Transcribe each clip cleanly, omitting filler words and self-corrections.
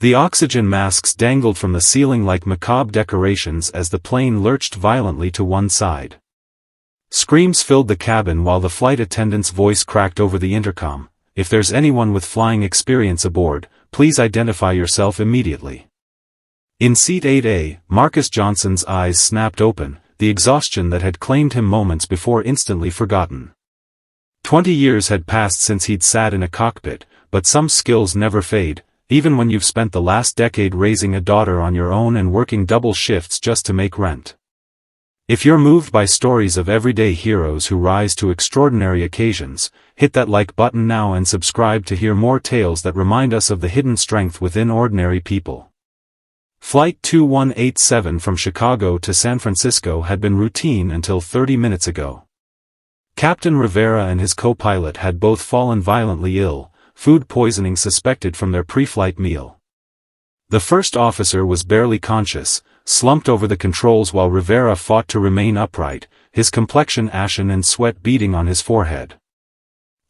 The oxygen masks dangled from the ceiling like macabre decorations as the plane lurched violently to one side. Screams filled the cabin while the flight attendant's voice cracked over the intercom. "If there's anyone with flying experience aboard, please identify yourself immediately." In seat 8A, Marcus Johnson's eyes snapped open, the exhaustion that had claimed him moments before instantly forgotten. 20 years had passed since he'd sat in a cockpit, but some skills never fade, even when you've spent the last decade raising a daughter on your own and working double shifts just to make rent. If you're moved by stories of everyday heroes who rise to extraordinary occasions, hit that like button now and subscribe to hear more tales that remind us of the hidden strength within ordinary people. Flight 2187 from Chicago to San Francisco had been routine until 30 minutes ago. Captain Rivera and his co-pilot had both fallen violently ill, food poisoning suspected from their pre-flight meal. The first officer was barely conscious, slumped over the controls while Rivera fought to remain upright, his complexion ashen and sweat beading on his forehead.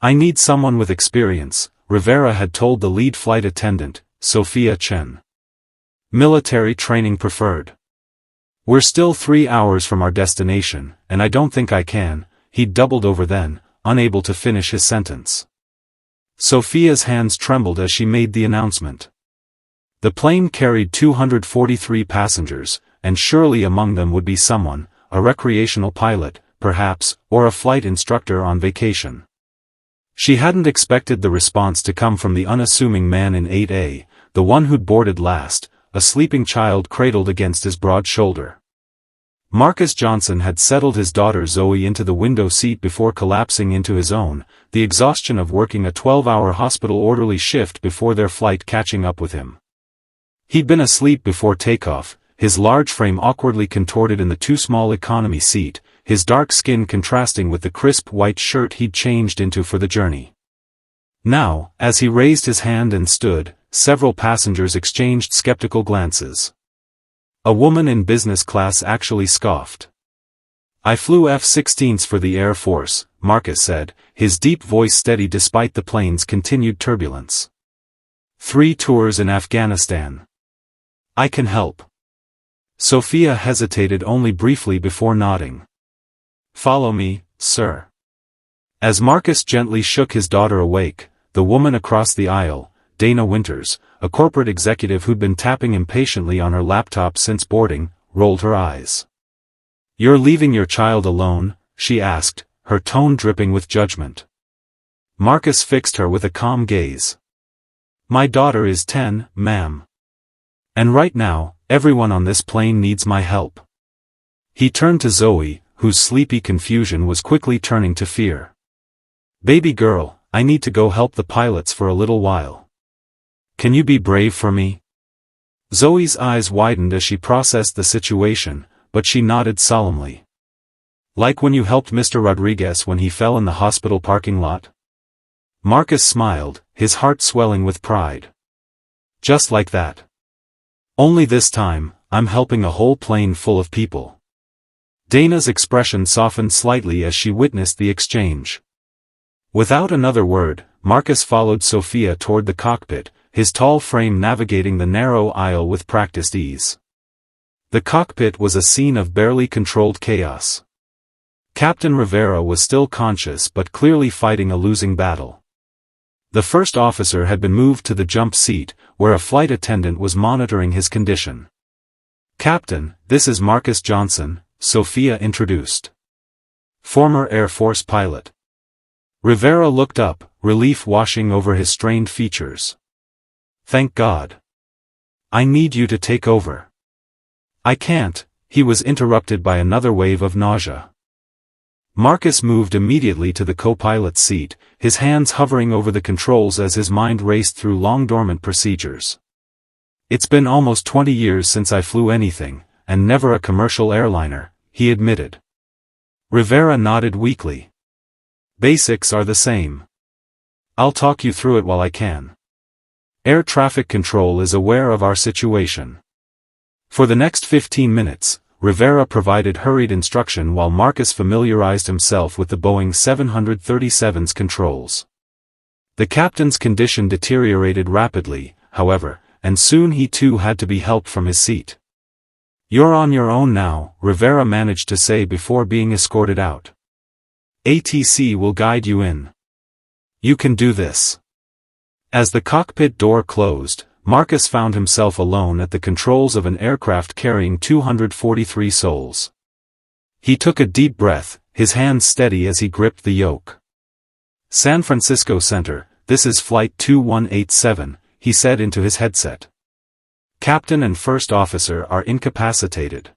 "I need someone with experience," Rivera had told the lead flight attendant, Sophia Chen. "Military training preferred. We're still 3 hours from our destination, and I don't think I can." He'd doubled over then, unable to finish his sentence. Sophia's hands trembled as she made the announcement. The plane carried 243 passengers, and surely among them would be someone, a recreational pilot, perhaps, or a flight instructor on vacation. She hadn't expected the response to come from the unassuming man in 8A, the one who'd boarded last, a sleeping child cradled against his broad shoulder. Marcus Johnson had settled his daughter Zoe into the window seat before collapsing into his own, the exhaustion of working a 12-hour hospital orderly shift before their flight catching up with him. He'd been asleep before takeoff, his large frame awkwardly contorted in the too small economy seat, his dark skin contrasting with the crisp white shirt he'd changed into for the journey. Now, as he raised his hand and stood, several passengers exchanged skeptical glances. A woman in business class actually scoffed. "I flew F-16s for the Air Force," Marcus said, his deep voice steady despite the plane's continued turbulence. "3 tours in Afghanistan. I can help." Sophia hesitated only briefly before nodding. "Follow me, sir." As Marcus gently shook his daughter awake, the woman across the aisle, Dana Winters, a corporate executive who'd been tapping impatiently on her laptop since boarding, rolled her eyes. "You're leaving your child alone?" she asked, her tone dripping with judgment. Marcus fixed her with a calm gaze. "My daughter is 10, ma'am. And right now, everyone on this plane needs my help." He turned to Zoe, whose sleepy confusion was quickly turning to fear. "Baby girl, I need to go help the pilots for a little while. Can you be brave for me?" Zoe's eyes widened as she processed the situation, but she nodded solemnly. "Like when you helped Mr. Rodriguez when he fell in the hospital parking lot?" Marcus smiled, his heart swelling with pride. "Just like that. Only this time, I'm helping a whole plane full of people." Dana's expression softened slightly as she witnessed the exchange. Without another word, Marcus followed Sophia toward the cockpit, his tall frame navigating the narrow aisle with practiced ease. The cockpit was a scene of barely controlled chaos. Captain Rivera was still conscious but clearly fighting a losing battle. The first officer had been moved to the jump seat, where a flight attendant was monitoring his condition. "Captain, this is Marcus Johnson," Sophia introduced. "Former Air Force pilot." Rivera looked up, relief washing over his strained features. "Thank God. I need you to take over." "I can't," he was interrupted by another wave of nausea. Marcus moved immediately to the co-pilot's seat, his hands hovering over the controls as his mind raced through long-dormant procedures. "It's been almost 20 years since I flew anything, and never a commercial airliner," he admitted. Rivera nodded weakly. "Basics are the same. I'll talk you through it while I can. Air traffic control is aware of our situation." For the next 15 minutes, Rivera provided hurried instruction while Marcus familiarized himself with the Boeing 737's controls. The captain's condition deteriorated rapidly, however, and soon he too had to be helped from his seat. "You're on your own now," Rivera managed to say before being escorted out. "ATC will guide you in. You can do this." As the cockpit door closed, Marcus found himself alone at the controls of an aircraft carrying 243 souls. He took a deep breath, his hands steady as he gripped the yoke. "San Francisco Center, this is Flight 2187, he said into his headset. "Captain and First Officer are incapacitated.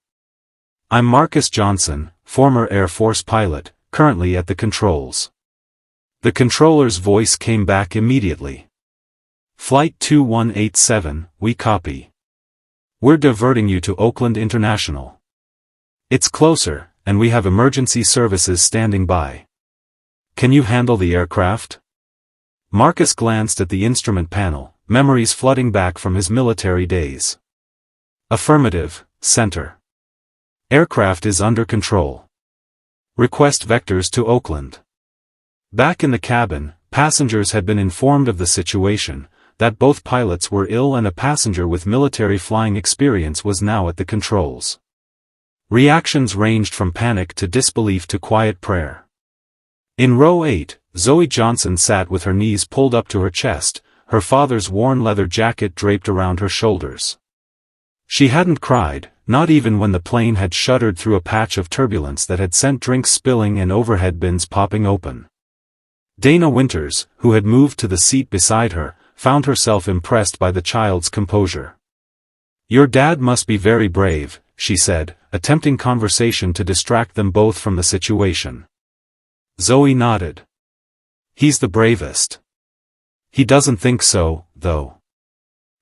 I'm Marcus Johnson, former Air Force pilot, currently at the controls." The controller's voice came back immediately. "Flight 2187, we copy. We're diverting you to Oakland International. It's closer, and we have emergency services standing by. Can you handle the aircraft?" Marcus glanced at the instrument panel, memories flooding back from his military days. "Affirmative, Center. Aircraft is under control. Request vectors to Oakland." Back in the cabin, passengers had been informed of the situation, that both pilots were ill and a passenger with military flying experience was now at the controls. Reactions ranged from panic to disbelief to quiet prayer. In row 8, Zoe Johnson sat with her knees pulled up to her chest, her father's worn leather jacket draped around her shoulders. She hadn't cried, not even when the plane had shuddered through a patch of turbulence that had sent drinks spilling and overhead bins popping open. Dana Winters, who had moved to the seat beside her, found herself impressed by the child's composure. "Your dad must be very brave," she said, attempting conversation to distract them both from the situation. Zoe nodded. "He's the bravest. He doesn't think so, though.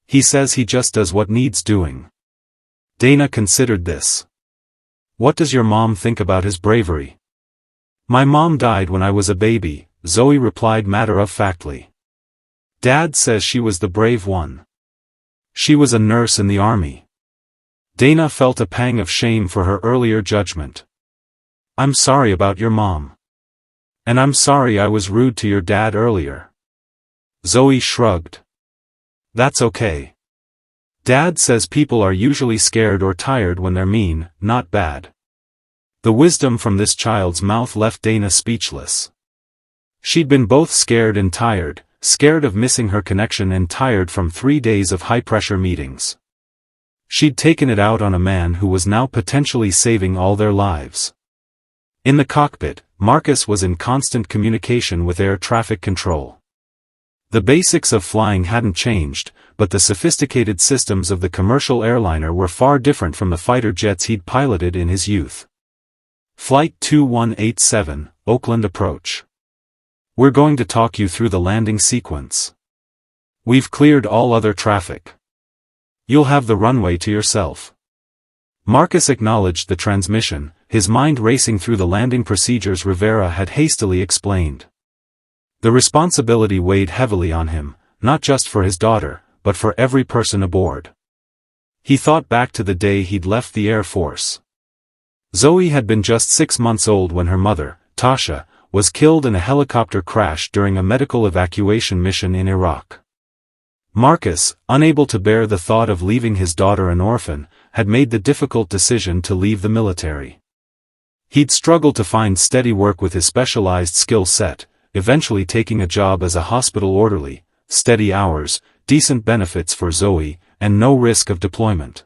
He says he just does what needs doing." Dana considered this. "What does your mom think about his bravery?" "My mom died when I was a baby," Zoe replied matter-of-factly. "Dad says she was the brave one. She was a nurse in the army." Dana felt a pang of shame for her earlier judgment. "I'm sorry about your mom. And I'm sorry I was rude to your dad earlier." Zoe shrugged. "That's okay. Dad says people are usually scared or tired when they're mean, not bad." The wisdom from this child's mouth left Dana speechless. She'd been both scared and tired, scared of missing her connection and tired from 3 days of high-pressure meetings. She'd taken it out on a man who was now potentially saving all their lives. In the cockpit, Marcus was in constant communication with air traffic control. The basics of flying hadn't changed, but the sophisticated systems of the commercial airliner were far different from the fighter jets he'd piloted in his youth. "Flight 2187, Oakland approach. We're going to talk you through the landing sequence. We've cleared all other traffic. You'll have the runway to yourself." Marcus acknowledged the transmission, his mind racing through the landing procedures Rivera had hastily explained. The responsibility weighed heavily on him, not just for his daughter, but for every person aboard. He thought back to the day he'd left the Air Force. Zoe had been just 6 months old when her mother, Tasha, was killed in a helicopter crash during a medical evacuation mission in Iraq. Marcus, unable to bear the thought of leaving his daughter an orphan, had made the difficult decision to leave the military. He'd struggled to find steady work with his specialized skill set, eventually taking a job as a hospital orderly, steady hours, decent benefits for Zoe, and no risk of deployment.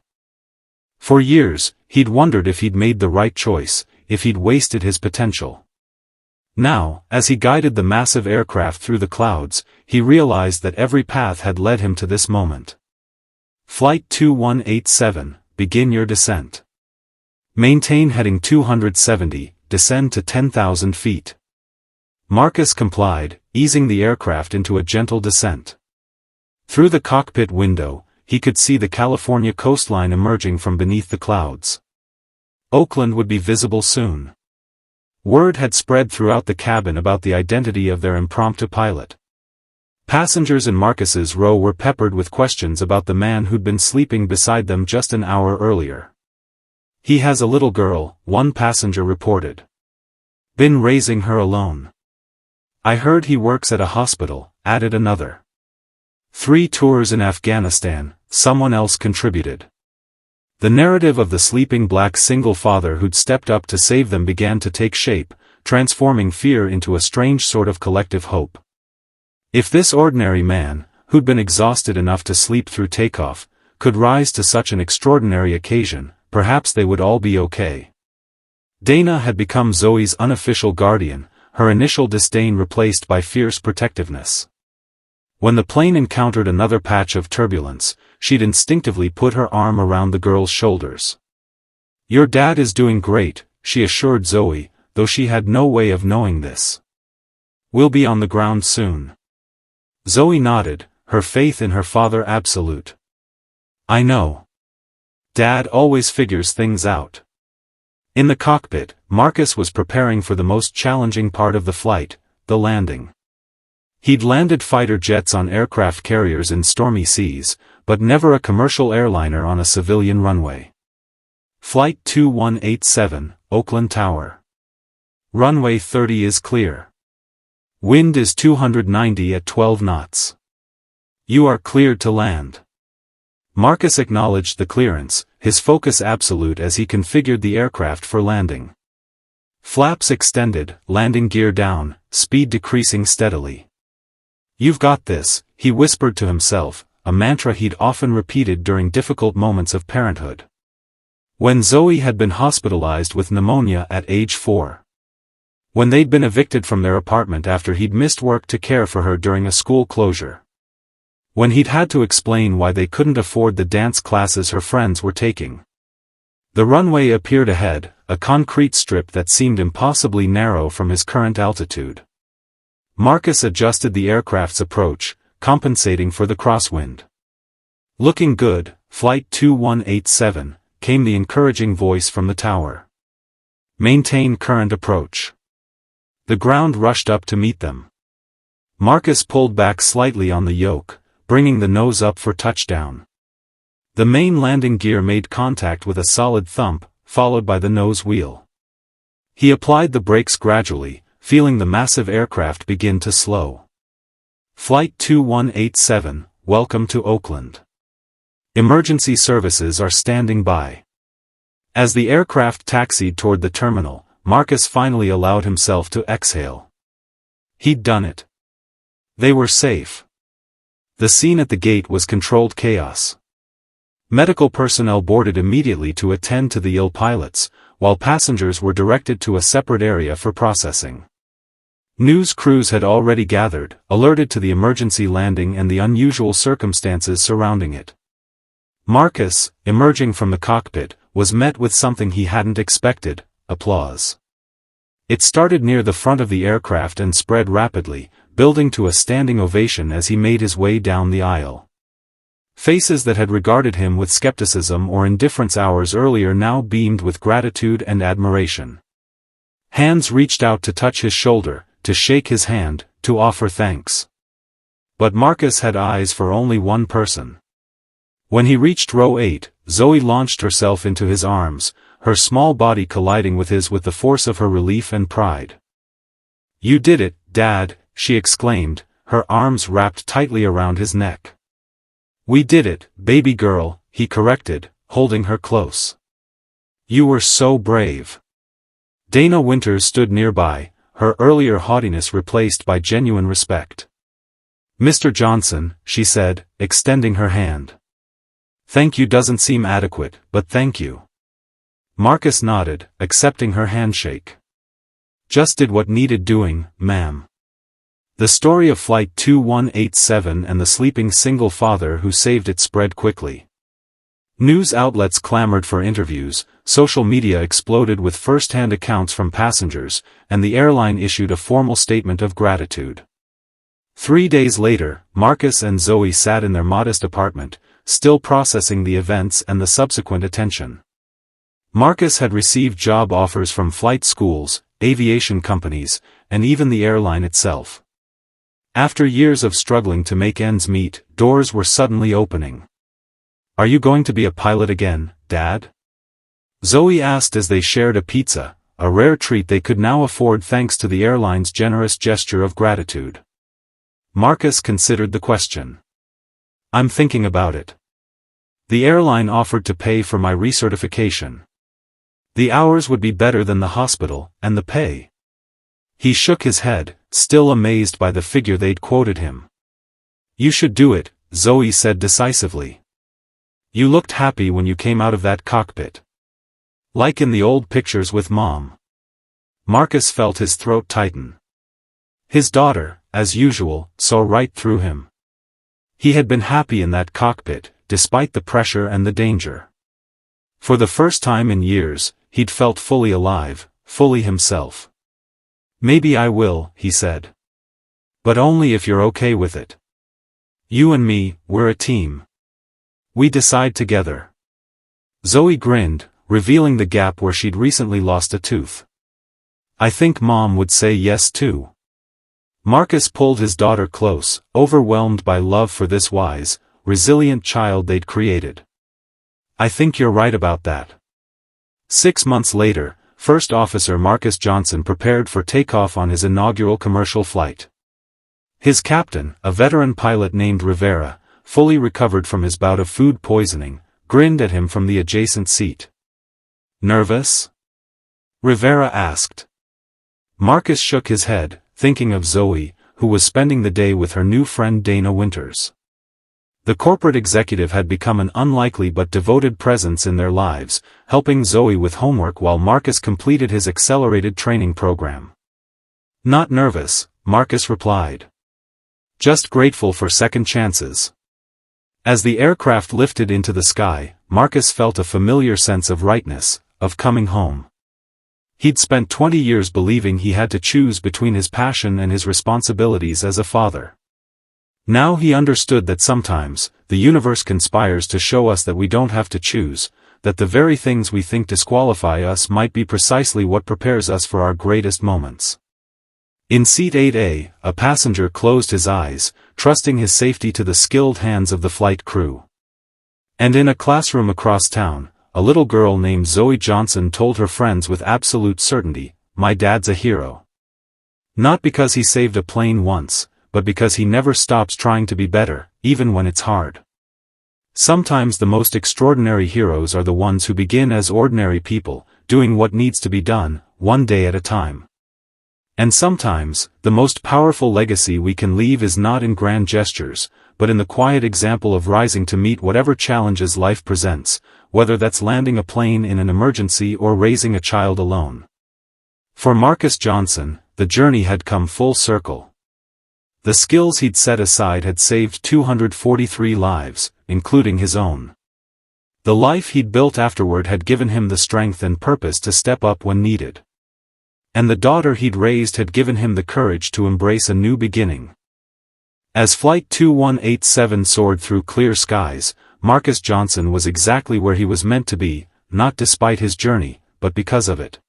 For years, he'd wondered if he'd made the right choice, if he'd wasted his potential. Now, as he guided the massive aircraft through the clouds, he realized that every path had led him to this moment. "Flight 2187, begin your descent. Maintain heading 270, descend to 10,000 feet." Marcus complied, easing the aircraft into a gentle descent. Through the cockpit window, he could see the California coastline emerging from beneath the clouds. Oakland would be visible soon. Word had spread throughout the cabin about the identity of their impromptu pilot. Passengers in Marcus's row were peppered with questions about the man who'd been sleeping beside them just an hour earlier. "He has a little girl," one passenger reported. "Been raising her alone. I heard he works at a hospital," added another. 3 tours in Afghanistan, someone else contributed. The narrative of the sleeping black single father who'd stepped up to save them began to take shape, transforming fear into a strange sort of collective hope. If this ordinary man, who'd been exhausted enough to sleep through takeoff, could rise to such an extraordinary occasion, perhaps they would all be okay. Dana had become Zoe's unofficial guardian, her initial disdain replaced by fierce protectiveness. When the plane encountered another patch of turbulence, she'd instinctively put her arm around the girl's shoulders. "Your dad is doing great," she assured Zoe, though she had no way of knowing this. "We'll be on the ground soon." Zoe nodded, her faith in her father absolute. "I know. Dad always figures things out." In the cockpit, Marcus was preparing for the most challenging part of the flight, the landing. He'd landed fighter jets on aircraft carriers in stormy seas, but never a commercial airliner on a civilian runway. Flight 2187, Oakland Tower. Runway 30 is clear. Wind is 290 at 12 knots. You are cleared to land. Marcus acknowledged the clearance, his focus absolute as he configured the aircraft for landing. Flaps extended, landing gear down, speed decreasing steadily. "You've got this," he whispered to himself, a mantra he'd often repeated during difficult moments of parenthood. When Zoe had been hospitalized with pneumonia at age 4. When they'd been evicted from their apartment after he'd missed work to care for her during a school closure. When he'd had to explain why they couldn't afford the dance classes her friends were taking. The runway appeared ahead, a concrete strip that seemed impossibly narrow from his current altitude. Marcus adjusted the aircraft's approach, compensating for the crosswind. "Looking good, Flight 2187, came the encouraging voice from the tower. "Maintain current approach." The ground rushed up to meet them. Marcus pulled back slightly on the yoke, bringing the nose up for touchdown. The main landing gear made contact with a solid thump, followed by the nose wheel. He applied the brakes gradually, feeling the massive aircraft begin to slow. "Flight 2187, welcome to Oakland. Emergency services are standing by." As the aircraft taxied toward the terminal, Marcus finally allowed himself to exhale. He'd done it. They were safe. The scene at the gate was controlled chaos. Medical personnel boarded immediately to attend to the ill pilots, while passengers were directed to a separate area for processing. News crews had already gathered, alerted to the emergency landing and the unusual circumstances surrounding it. Marcus, emerging from the cockpit, was met with something he hadn't expected: applause. It started near the front of the aircraft and spread rapidly, building to a standing ovation as he made his way down the aisle. Faces that had regarded him with skepticism or indifference hours earlier now beamed with gratitude and admiration. Hands reached out to touch his shoulder, to shake his hand, to offer thanks. But Marcus had eyes for only one person. When he reached row 8, Zoe launched herself into his arms, her small body colliding with his with the force of her relief and pride. "You did it, Dad," she exclaimed, her arms wrapped tightly around his neck. "We did it, baby girl," he corrected, holding her close. "You were so brave." Dana Winters stood nearby, her earlier haughtiness replaced by genuine respect. "Mr. Johnson," she said, extending her hand. "Thank you doesn't seem adequate, but thank you." Marcus nodded, accepting her handshake. "Just did what needed doing, ma'am." The story of Flight 2187 and the sleeping single father who saved it spread quickly. News outlets clamored for interviews, social media exploded with first-hand accounts from passengers, and the airline issued a formal statement of gratitude. 3 days later, Marcus and Zoe sat in their modest apartment, still processing the events and the subsequent attention. Marcus had received job offers from flight schools, aviation companies, and even the airline itself. After years of struggling to make ends meet, doors were suddenly opening. "Are you going to be a pilot again, Dad?" Zoe asked as they shared a pizza, a rare treat they could now afford thanks to the airline's generous gesture of gratitude. Marcus considered the question. I'm thinking about it. The airline offered to pay for my recertification. The hours would be better than the hospital, and the pay. He shook his head, still amazed by the figure they'd quoted him. You should do it, Zoe said decisively. You looked happy when you came out of that cockpit. Like in the old pictures with Mom. Marcus felt his throat tighten. His daughter, as usual, saw right through him. He had been happy in that cockpit, despite the pressure and the danger. For the first time in years, he'd felt fully alive, fully himself. Maybe I will, he said. But only if you're okay with it. You and me, we're a team. We decide together. Zoe grinned, revealing the gap where she'd recently lost a tooth. I think Mom would say yes too. Marcus pulled his daughter close, overwhelmed by love for this wise, resilient child they'd created. I think you're right about that. 6 months later, First Officer Marcus Johnson prepared for takeoff on his inaugural commercial flight. His captain, a veteran pilot named Rivera, fully recovered from his bout of food poisoning, grinned at him from the adjacent seat. Nervous? Rivera asked. Marcus shook his head, thinking of Zoe, who was spending the day with her new friend Dana Winters. The corporate executive had become an unlikely but devoted presence in their lives, helping Zoe with homework while Marcus completed his accelerated training program. Not nervous, Marcus replied. Just grateful for second chances. As the aircraft lifted into the sky, Marcus felt a familiar sense of rightness, of coming home. He'd spent 20 years believing he had to choose between his passion and his responsibilities as a father. Now he understood that sometimes, the universe conspires to show us that we don't have to choose, that the very things we think disqualify us might be precisely what prepares us for our greatest moments. In seat 8A, a passenger closed his eyes, trusting his safety to the skilled hands of the flight crew. And in a classroom across town, a little girl named Zoe Johnson told her friends with absolute certainty, "My dad's a hero." Not because he saved a plane once, but because he never stops trying to be better, even when it's hard. Sometimes the most extraordinary heroes are the ones who begin as ordinary people, doing what needs to be done, one day at a time. And sometimes, the most powerful legacy we can leave is not in grand gestures, but in the quiet example of rising to meet whatever challenges life presents, whether that's landing a plane in an emergency or raising a child alone. For Marcus Johnson, the journey had come full circle. The skills he'd set aside had saved 243 lives, including his own. The life he'd built afterward had given him the strength and purpose to step up when needed. And the daughter he'd raised had given him the courage to embrace a new beginning. As Flight 2187 soared through clear skies, Marcus Johnson was exactly where he was meant to be, not despite his journey, but because of it.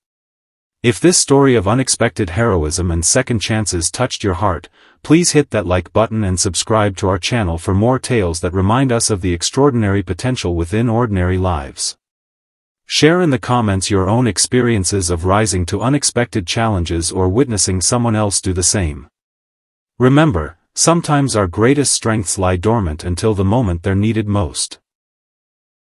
If this story of unexpected heroism and second chances touched your heart, please hit that like button and subscribe to our channel for more tales that remind us of the extraordinary potential within ordinary lives. Share in the comments your own experiences of rising to unexpected challenges or witnessing someone else do the same. Remember, sometimes our greatest strengths lie dormant until the moment they're needed most.